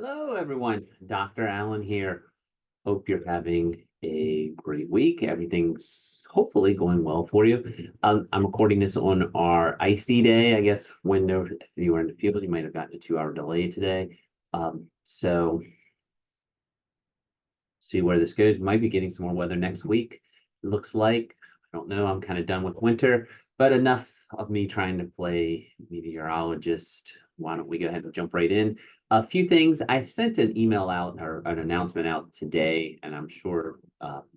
Hello, everyone. Dr. Allen here. Hope you're having a great week. Everything's hopefully going well for you. I'm recording this on our icy day. I guess if you were in the field, you might have gotten a 2 hour delay today. So see where this goes. Might be getting some more weather next week. Looks like. I don't know. I'm kind of done with winter, but enough of me trying to play meteorologist. Why don't we go ahead and jump right in? A few things. I sent an email out or an announcement out today, and I'm sure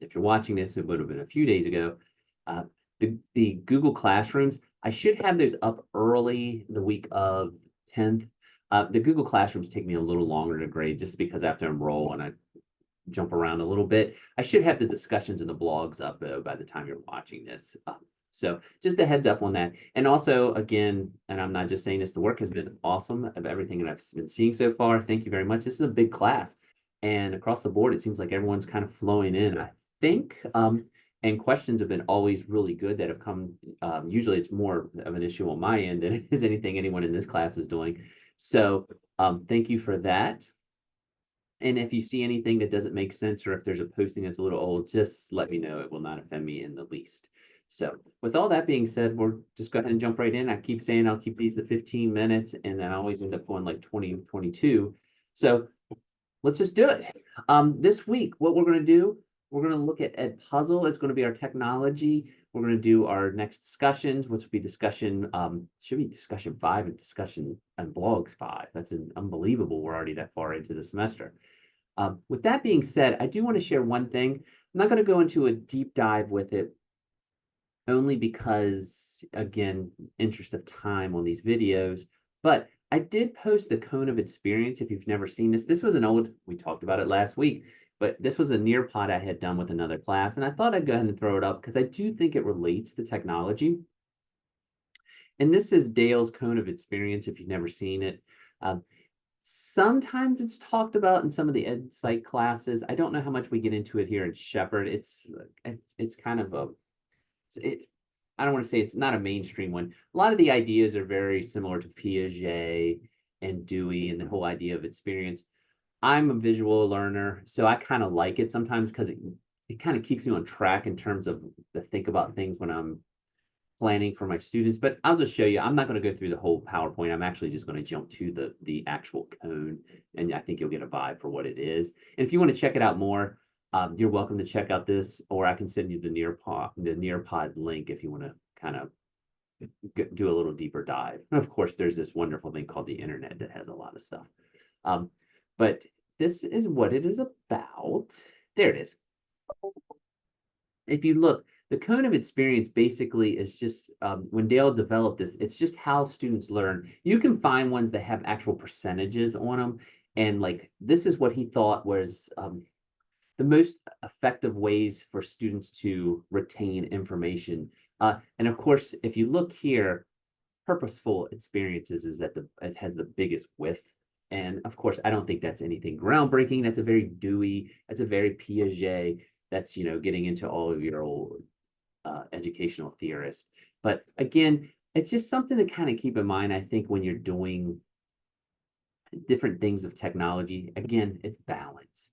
if you're watching this, it would have been a few days ago. Uh, the Google Classrooms, I should have those up early the week of 10th. The Google Classrooms take me a little longer to grade just because I have to enroll and I jump around a little bit. I should have the discussions and the blogs up by the time you're watching this. So just a heads up on that. And also, again, and I'm not just saying this, the work has been awesome of everything that I've been seeing so far. Thank you very much. This is a big class. And across the board, it seems like everyone's kind of flowing in, I think. And questions have been always really good that have come. Usually it's more of an issue on my end than it is anything anyone in this class is doing. So thank you for that. And if you see anything that doesn't make sense, or if there's a posting that's a little old, just let me know. It will not offend me in the least. So with all that being said, we're just go ahead and jump right in. I keep saying I'll keep these to 15 minutes, and then I always end up going like 20, 22. So let's just do it. This week, what we're going to do, we're going to look at Edpuzzle. It's going to be our technology. We're going to do our next discussions, which will be discussion, should be discussion 5 and discussion and blogs 5. That's unbelievable. We're already that far into the semester. With that being said, I do want to share one thing. I'm not going to go into a deep dive with it, only because, again, interest of time on these videos, but I did post the Cone of Experience. If you've never seen this, this was we talked about it last week, but this was a Nearpod I had done with another class, and I thought I'd go ahead and throw it up because I do think it relates to technology. And this is Dale's Cone of Experience, if you've never seen it. Sometimes it's talked about in some of the ed psych classes. I don't know how much we get into it here at Shepherd. It's kind of I don't want to say it's not a mainstream one. A lot of the ideas are very similar to Piaget and Dewey and the whole idea of experience. I'm a visual learner, so I kind of like it sometimes because it kind of keeps me on track in terms of the think about things when I'm planning for my students, but I'll just show you. I'm not going to go through the whole PowerPoint. I'm actually just going to jump to the actual cone, and I think you'll get a vibe for what it is. And if you want to check it out more, you're welcome to check out this, or I can send you the Nearpod link if you want to kind of do a little deeper dive. And of course, there's this wonderful thing called the internet that has a lot of stuff. But this is what it is about. There it is. If you look, the Cone of Experience basically is just when Dale developed this, it's just how students learn. You can find ones that have actual percentages on them. And like this is what he thought was the most effective ways for students to retain information. And of course, if you look here, purposeful experiences it has the biggest width. And of course, I don't think that's anything groundbreaking. That's a very Dewey, that's a very Piaget. That's, getting into all of your old educational theorists. But again, it's just something to kind of keep in mind, I think, when you're doing different things of technology. Again, it's balance.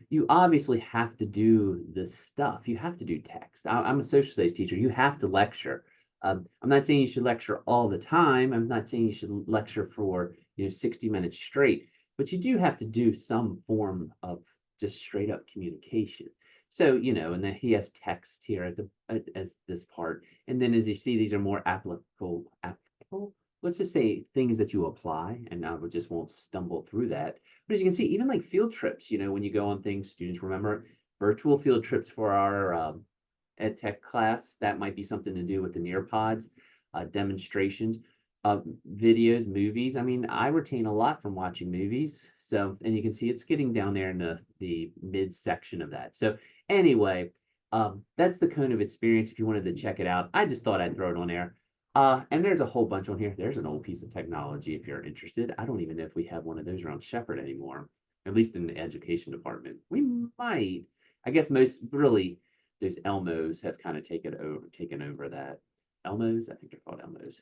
You obviously have to do this stuff. You have to do text. I'm a social studies teacher. You have to lecture. I'm not saying you should lecture all the time. I'm not saying you should lecture for 60 minutes straight, but you do have to do some form of just straight up communication. So, and then he has text here as this part. And then as you see, these are more applicable, let's just say things that you apply, and I just won't stumble through that. But as you can see, even like field trips, when you go on things, students remember virtual field trips for our ed tech class. That might be something to do with the Nearpods, demonstrations, videos, movies. I mean, I retain a lot from watching movies. So, and you can see it's getting down there in the mid section of that. So anyway, that's the Cone of Experience. If you wanted to check it out, I just thought I'd throw it on there. And there's a whole bunch on here. There's an old piece of technology if you're interested. I don't even know if we have one of those around Shepherd anymore, at least in the education department. We might. I guess most really those Elmos have kind of taken over that. Elmos, I think they're called Elmos.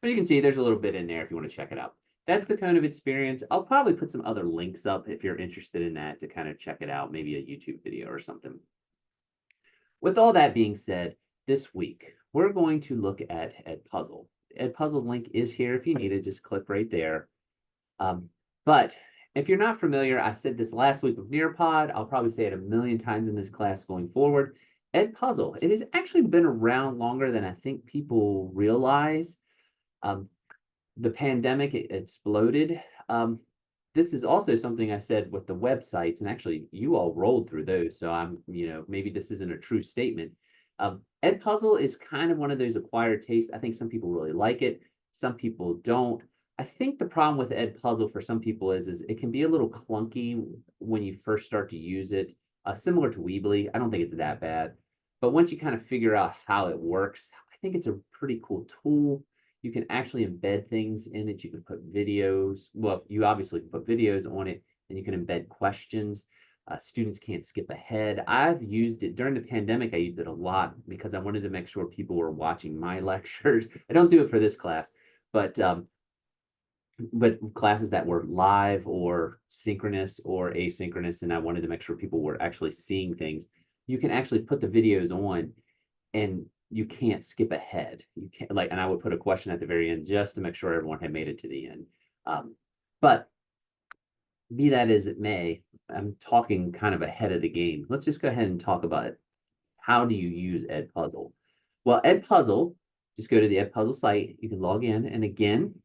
But you can see there's a little bit in there if you want to check it out. that's the Cone of Experience. I'll probably put some other links up if you're interested in that to kind of check it out, maybe a YouTube video or something. With all that being said, this week we're going to look at Edpuzzle. Edpuzzle link is here if you need it, just click right there. But if you're not familiar, I said this last week with Nearpod, I'll probably say it a million times in this class going forward. Edpuzzle, it has actually been around longer than I think people realize. The pandemic exploded. This is also something I said with the websites, and actually you all rolled through those, so I'm, maybe this isn't a true statement. Edpuzzle is kind of one of those acquired tastes. I think some people really like it, some people don't. I think the problem with Edpuzzle for some people is it can be a little clunky when you first start to use it, similar to Weebly. I don't think it's that bad, but once you kind of figure out how it works, I think it's a pretty cool tool. You can actually embed things in it. You can put videos. Well, you obviously can put videos on it, and you can embed questions. Students can't skip ahead. I've used it during the pandemic. I used it a lot because I wanted to make sure people were watching my lectures. I don't do it for this class, but classes that were live or synchronous or asynchronous, and I wanted to make sure people were actually seeing things. You can actually put the videos on, and you can't skip ahead. You can't and I would put a question at the very end just to make sure everyone had made it to the end. But be that as it may, I'm talking kind of ahead of the game. Let's just go ahead and talk about it. How do you use Edpuzzle? Well, Edpuzzle, just go to the Edpuzzle site. You can log in, and again,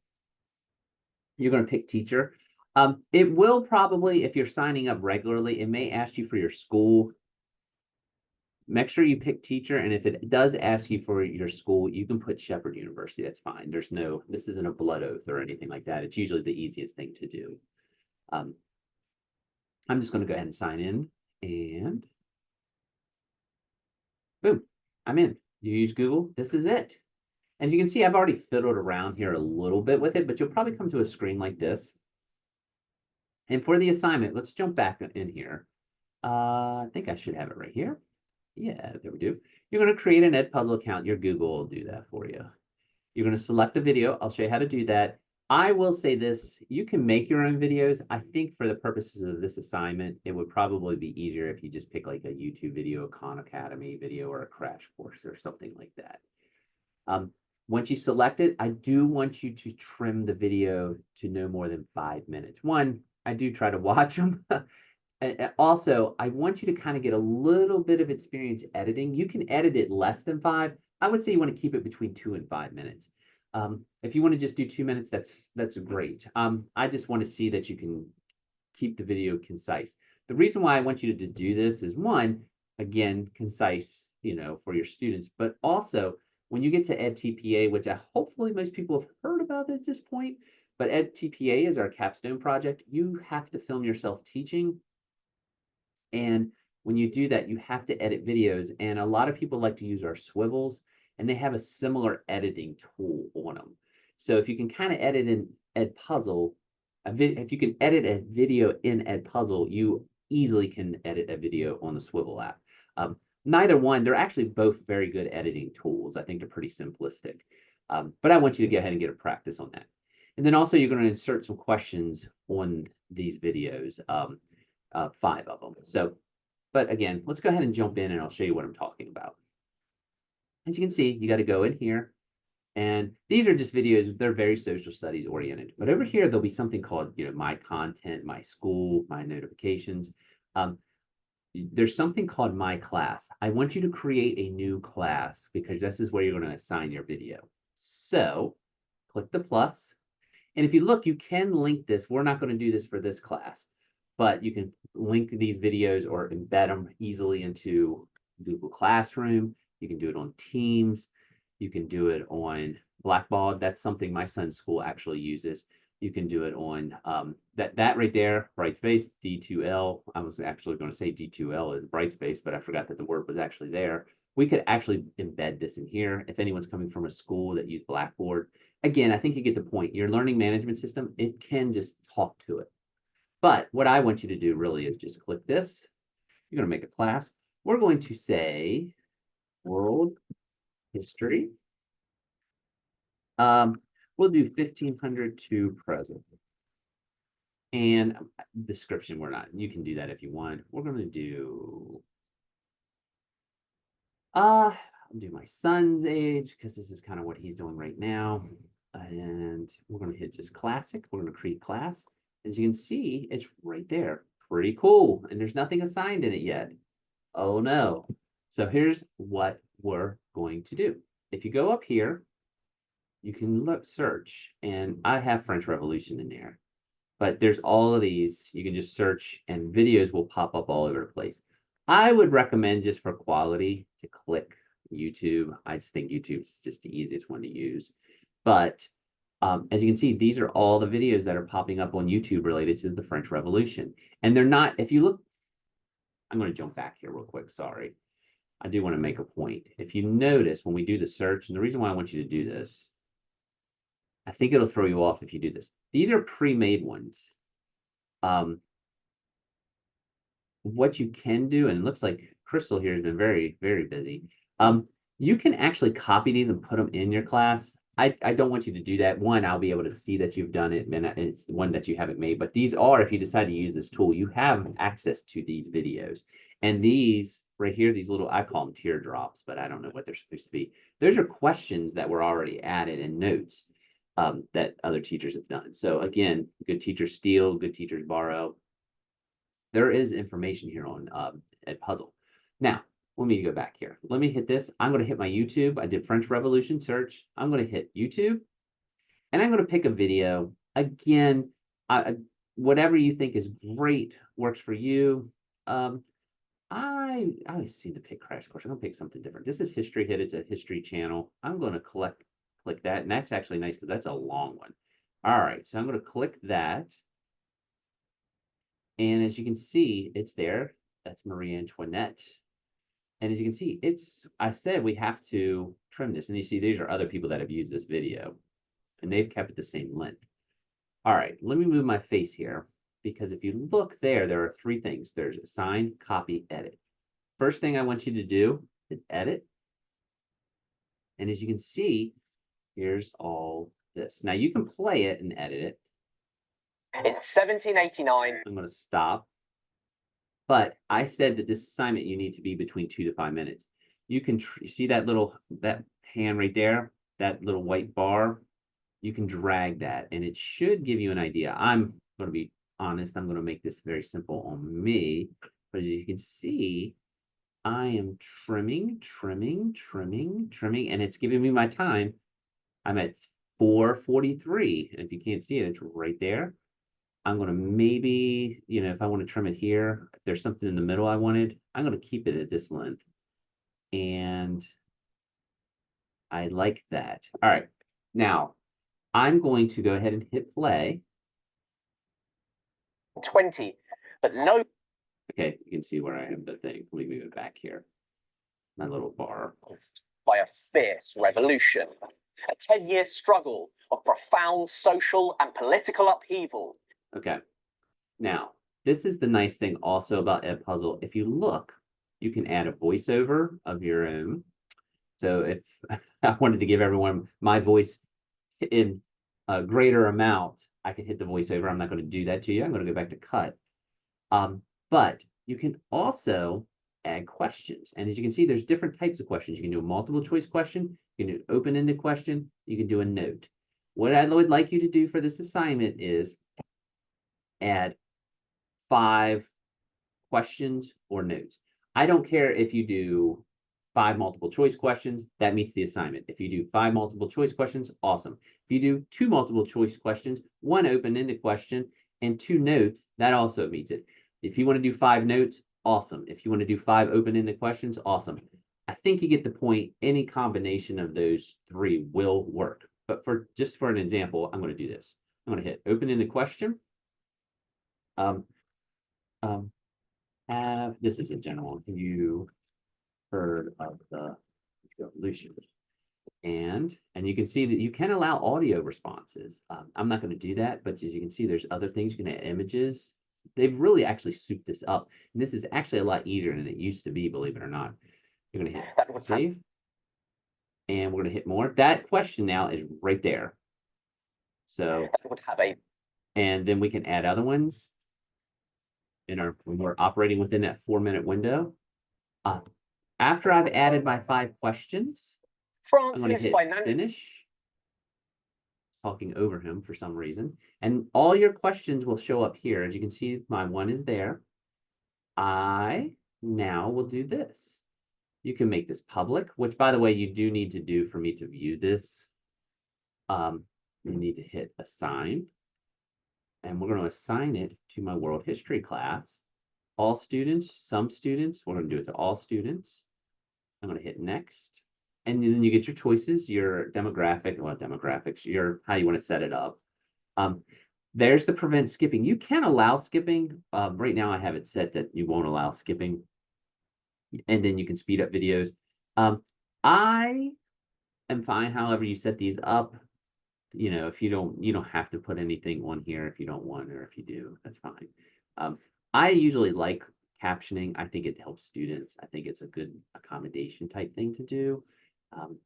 you're going to pick teacher. It will probably, if you're signing up regularly, it may ask you for your school. Make sure you pick teacher, and if it does ask you for your school, you can put Shepherd University. That's fine. This isn't a blood oath or anything like that. It's usually the easiest thing to do. I'm just going to go ahead and sign in, and boom, I'm in. You use Google. This is it. As you can see, I've already fiddled around here a little bit with it, but you'll probably come to a screen like this. And for the assignment, let's jump back in here. I think I should have it right here. Yeah, there we do. You're going to create an Edpuzzle account. Your Google will do that for you. You're going to select a video. I'll show you how to do that. I will say this, you can make your own videos. I think for the purposes of this assignment, it would probably be easier if you just pick like a YouTube video, a Khan Academy video, or a crash course or something like that. Once you select it, I do want you to trim the video to no more than 5 minutes. One, I do try to watch them. And also, I want you to kind of get a little bit of experience editing. You can edit it less than 5. I would say you want to keep it between 2 and 5 minutes. If you want to just do 2 minutes, that's great. I just want to see that you can keep the video concise. The reason why I want you to do this is, one, again, concise, for your students, but also when you get to EdTPA, which hopefully most people have heard about at this point, but EdTPA is our capstone project. You have to film yourself teaching. And when you do that, you have to edit videos. And a lot of people like to use our swivels, and they have a similar editing tool on them. So if you can kind of edit in Edpuzzle, if you can edit a video in Edpuzzle, you easily can edit a video on the Swivel app. Neither one, they're actually both very good editing tools. I think they're pretty simplistic. But I want you to go ahead and get a practice on that. And then also you're going to insert some questions on these videos. 5 of them. So, but again, let's go ahead and jump in and I'll show you what I'm talking about. As you can see, you got to go in here, and these are just videos. They're very social studies oriented, but over here, there'll be something called, my content, my school, my notifications. There's something called my class. I want you to create a new class because this is where you're going to assign your video. So click the plus. And if you look, you can link this. We're not going to do this for this class, but you can link these videos or embed them easily into Google Classroom. You can do it on Teams. You can do it on Blackboard. That's something my son's school actually uses. You can do it on that right there, Brightspace, D2L. I was actually going to say D2L is Brightspace, but I forgot that the word was actually there. We could actually embed this in here. If anyone's coming from a school that use Blackboard, again, I think you get the point. Your learning management system, it can just talk to it. But what I want you to do really is just click this. You're going to make a class. We're going to say World History. We'll do 1500 to present. And description, you can do that if you want. We're going to do, I'll do my son's age because this is kind of what he's doing right now. And we're going to hit just classic. We're going to create class. As you can see, it's right there. Pretty cool. And there's nothing assigned in it yet. Oh no. So here's what we're going to do. If you go up here, you can look, search, and I have French Revolution in there. But there's all of these. You can just search and videos will pop up all over the place. I would recommend, just for quality, to click YouTube. I just think YouTube's just the easiest one to use. But as you can see, these are all the videos that are popping up on YouTube related to the French Revolution. And they're not, if you look, I'm going to jump back here real quick. Sorry. I do want to make a point. If you notice when we do the search, and the reason why I want you to do this, I think it'll throw you off if you do this. These are pre-made ones. What you can do, and it looks like Crystal here has been very, very busy. You can actually copy these and put them in your class. I don't want you to do that. One, I'll be able to see that you've done it, and it's one that you haven't made. But these are, if you decide to use this tool, you have access to these videos. And these right here, these little, I call them teardrops, but I don't know what they're supposed to be. Those are questions that were already added in notes. That other teachers have done. So again, good teachers steal, good teachers borrow. There is information here on Edpuzzle. Now, let me go back here. Let me hit this. I'm going to hit my YouTube. I did French Revolution search. I'm going to hit YouTube, and I'm going to pick a video. Again, whatever you think is great works for you. I always see the pick crash course. I'm going to pick something different. This is History Hit. It's a history channel. I'm going to click that, and that's actually nice because that's a long one. All right, so I'm going to click that, and as you can see, it's there. That's Marie Antoinette, and as you can see, I said we have to trim this, and you see these are other people that have used this video, and they've kept it the same length. All right, let me move my face here, because if you look there are three things. There's assign, copy, edit. First thing I want you to do is edit, and as you can see, here's all this. Now you can play it and edit it. In 1789. I'm going to stop. But I said that this assignment, you need to be between 2 to 5 minutes. You can see that hand right there, that little white bar. You can drag that, and it should give you an idea. I'm going to be honest. I'm going to make this very simple on me. But as you can see, I am trimming, and it's giving me my time. I'm at 4:43, and if you can't see it, it's right there. I'm going to maybe, if I want to trim it here, if there's something in the middle I wanted, I'm going to keep it at this length. And I like that. All right. Now, I'm going to go ahead and hit play. 20, but no. Okay, you can see where I have the thing. Let me move it back here. My little bar. By a fierce revolution. A 10-year struggle of profound social and political upheaval. Okay. Now, this is the nice thing also about Edpuzzle. If you look, you can add a voiceover of your own. So if I wanted to give everyone my voice in a greater amount, I could hit the voiceover. I'm not going to do that to you. I'm going to go back to cut. But you can also add questions. And as you can see, there's different types of questions. You can do a multiple choice question. You can do an open-ended question. You can do a note. What I would like you to do for this assignment is add 5 questions or notes. I don't care if you do 5 multiple choice questions, that meets the assignment. If you do 5 multiple choice questions, awesome. If you do 2 multiple choice questions, 1 open-ended question, and 2 notes, that also meets it. If you want to do 5 notes, awesome. If you want to do 5 open-ended questions, awesome. I think you get the point. Any combination of those 3 will work. But just for an example, I'm going to do this. I'm going to hit open-ended question. This is a general. Have you heard of the revolution? And you can see that you can allow audio responses. I'm not going to do that, but as you can see, there's other things. You can add images. They've really actually souped this up. And this is actually a lot easier than it used to be, believe it or not. You're going to hit save. And we're going to hit more. That question now is right there. So, That would have a and then we can add other ones when we're operating within that 4-minute window. After I've added my 5 questions, I'm going to France's hit financial. finish. Talking over him for some reason. And all your questions will show up here. As you can see, my one is there. I now will do this. You can make this public, which by the way, you do need to do for me to view this. You need to hit assign. And we're going to assign it to my world history class. All students, some students, we're going to do it to all students. I'm going to hit next. And then you get your choices, your demographic, well, demographics, your how you want to set it up. There's the prevent skipping. You can allow skipping. Right now I have it set that you won't allow skipping. And then you can speed up videos. I am fine however you set these up. You know, if you don't have to put anything on here if you don't want, or if you do, that's fine. I usually like captioning. I think it helps students. I think it's a good accommodation type thing to do,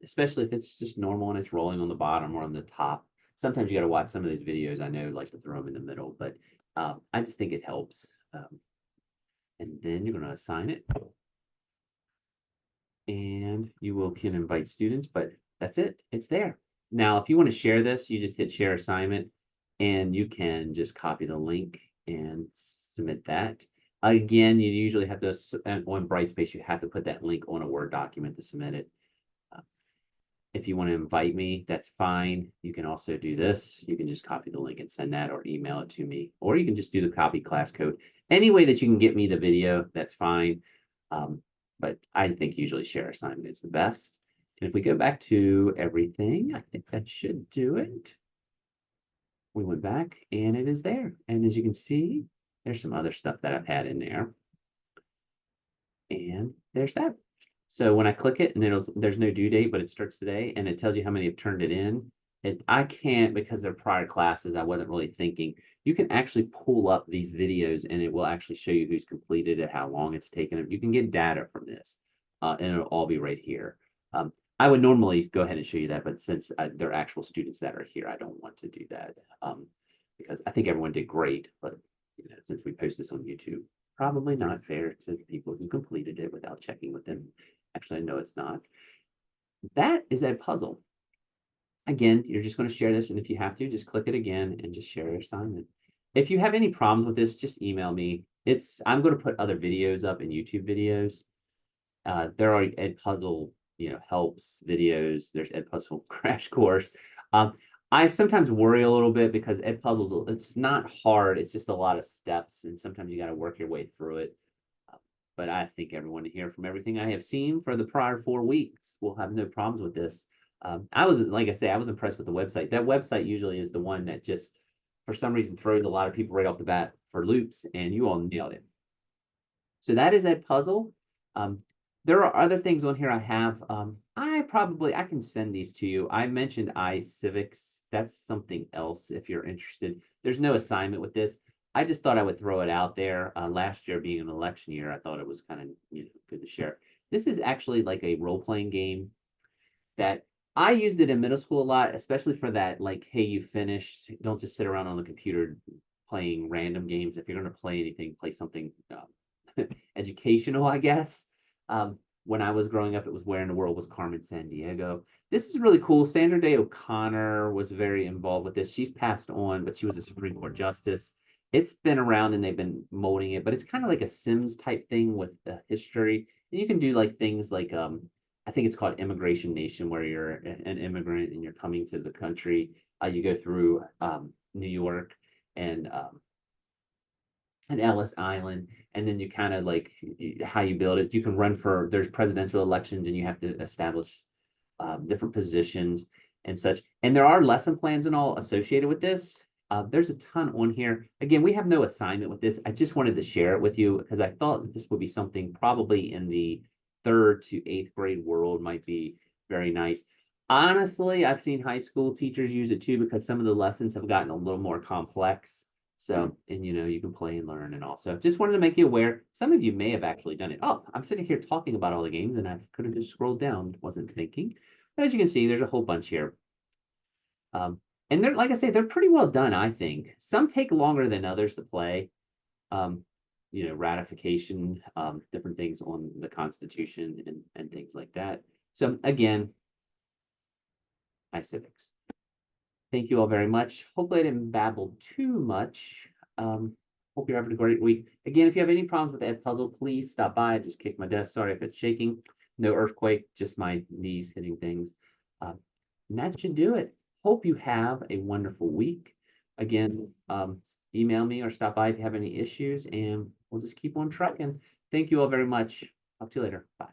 especially if it's just normal and it's rolling on the bottom or on the top. Sometimes you got to watch some of these videos. I know, like to throw them in the middle, but I just think it helps. And then you're going to assign it. And you can invite students, but that's it. It's there. Now, if you want to share this, you just hit share assignment and you can just copy the link and submit that. Again, you usually have to, on Brightspace, you have to put that link on a Word document to submit it. If you want to invite me, that's fine. You can also do this. You can just copy the link and send that, or email it to me, or you can just do the copy class code. Any way that you can get me the video, that's fine. But I think usually share assignment is the best. And if we go back to everything, I think that should do it. We went back and it is there. And as you can see, there's some other stuff that I've had in there. And there's that. So when I click it, and there's no due date, but it starts today, and it tells you how many have turned it in. I can't, because they're prior classes, I wasn't really thinking. You can actually pull up these videos and it will actually show you who's completed it, how long it's taken. You can get data from this, and it'll all be right here. I would normally go ahead and show you that, but since they're actual students that are here, I don't want to do that, because I think everyone did great. But since we post this on YouTube, probably not fair to the people who completed it without checking with them. Actually, no, it's not. That is a puzzle. Again, you're just going to share this, and if you have to, just click it again and just share your assignment. If you have any problems with this, just email me. I'm going to put other videos up in YouTube videos. There are Edpuzzle, helps videos. There's Edpuzzle crash course. I sometimes worry a little bit because Edpuzzles, it's not hard. It's just a lot of steps, and sometimes you got to work your way through it. But I think everyone here, from everything I have seen for the prior 4 weeks, will have no problems with this. Like I say, I was impressed with the website. That website usually is the one that just, for some reason, throws a lot of people right off the bat for loops, and you all nailed it. So that is Edpuzzle. There are other things on here I have. I can send these to you. I mentioned iCivics. That's something else if you're interested. There's no assignment with this. I just thought I would throw it out there. Last year being an election year, I thought it was kind of good to share. This is actually like a role-playing game that I used it in middle school a lot, especially for that, like, hey, you finished. Don't just sit around on the computer playing random games. If you're going to play anything, play something educational, I guess. When I was growing up, it was Where in the World Was Carmen Sandiego. This is really cool. Sandra Day O'Connor was very involved with this. She's passed on, but she was a Supreme Court justice. It's been around and they've been molding it, but it's kind of like a Sims type thing with history. And you can do like things like, I think it's called Immigration Nation, where you're an immigrant and you're coming to the country. You go through New York and Ellis Island, and then you kind of like how you build it. You can run there's presidential elections and you have to establish different positions and such. And there are lesson plans and all associated with this. There's a ton on here. Again, we have no assignment with this. I just wanted to share it with you because I thought that this would be something probably in the 3rd to 8th grade world might be very nice. Honestly, I've seen high school teachers use it too because some of the lessons have gotten a little more complex. So, and you can play and learn and all. So just wanted to make you aware. Some of you may have actually done it. Oh, I'm sitting here talking about all the games and I could have just scrolled down, wasn't thinking. But as you can see, there's a whole bunch here. And they're, like I say, they're pretty well done, I think. Some take longer than others to play. Ratification, different things on the Constitution and things like that. So again, civics. Thank you all very much. Hopefully I didn't babble too much. Hope you're having a great week. Again, if you have any problems with the Ed puzzle, please stop by. I just kicked my desk. Sorry if it's shaking. No earthquake, just my knees hitting things. And that should do it. Hope you have a wonderful week. Again, email me or stop by if you have any issues, and we'll just keep on trucking. Thank you all very much. Talk to you later. Bye.